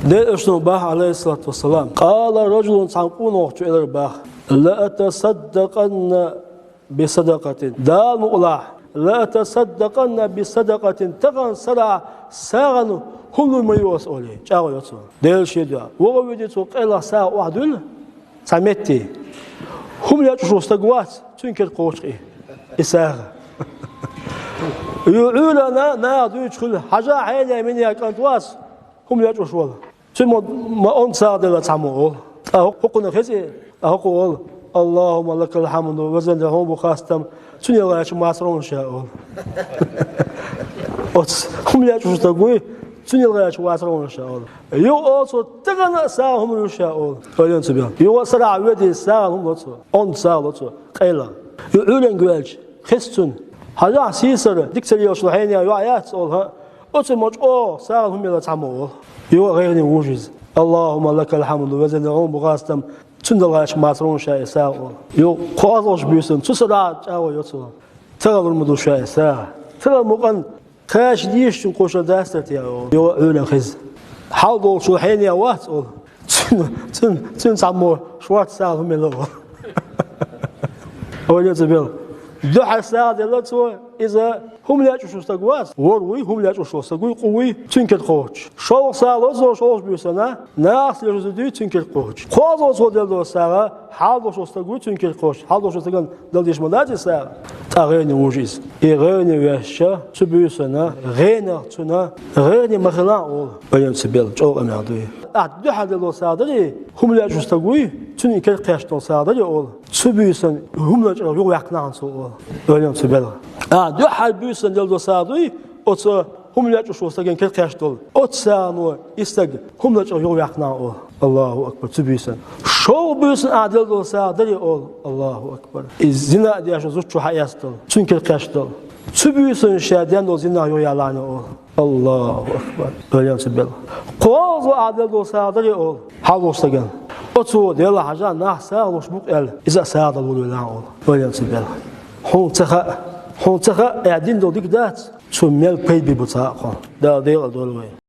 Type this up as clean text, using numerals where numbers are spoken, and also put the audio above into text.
ده اشنو باه عليه الصلاة والسلام قال رجل سانقون وقت إلى باه لا أتصدقن بصدقة دال مقلع لا أتصدقن بصدقة تغن سرع ساغن كل ما يوصل جاوا يوصل ده الشيء ده وقبل تسوق إلى ساعة واحدة سمعتي هم لا تشوف استقوات تنكر قوتي إساغ يقولنا نادو يدخل حاجة عيني من يكانتواس هم لا تشوف ثم ما أنسى ده تعمل حقنا خزي أقول اللهم لك الحمد وزنده بخاستم تني الله يشوف ما صارون شاء هم لا تشوف استقوي تني الله يشوف ما صارون شاء يو أصو تغنى ساهم يشاء فلين سبيان يو سرع ودي ساهم لطو أن ساهم لطو قيلا يقولن قوالج خستون هذا سيسر ديكسل يوصلحين يا آيات أولها أتمج ساهم يلا تعمل يو غير وجز اللهم لك الحمد وزنده بخاستم تني الله يشوف ما صارون شاء ساهم يو قاضوش بيسن تسرع جاوا يوصل ترى المدو شاء ساهم ترى مقن كاش ديش تنقوش داستر يا يو عولا خز حاضر شو حين يا وات تن تعمر شوات ساعة هم اللغة هو يتبين دحى الساعة دلتو إذا هم لا يشوفوا استقواس وروي هم لا يشوفوا استقوي قوي تنكر قوش شو ساعة لازم شو بيسنا ناس يجوزدي تنكر قوش قاضي صو دلدو ساعة حاضر شو استقوي تنكر قوش حاضر شو استقن دلديش مداتي ساعة تغيني وجيز يغيني ويشة تبيسنا غينا تنا غيني مخلا أول بيان سبيل جو أميادي دحى دلدو ساعة دلي هم لا يشوفوا استقوي تنكر قاشتون ساعة دلي أول تبيسن هم لا يشوفوا يقنعن سو بيان سبيل دحى بيسن دلدو ساعة دلي أت هم لا يشوفوا استقن كل قاشتون أت ساعة يستق هم لا يشوفوا يقنعن الله أكبر تبيسن شو بيسن عدل دو ساعة دلي أول الله أكبر الزنا دياش زوجته حياستل تنكر قاشتل تبيسن شادين دو زنا يويالاني أول الله أكبر بليان سبيل قوازو عدل دو ساعة دلي أول حالو استقن أتو ديلا حاجة نحسا وش مقل إذا ساعة دلو لان أول بليان سبيل حون تخا اعدين دو ديك دات شو ميل بيبي بتاعقا دا ديلا دولوي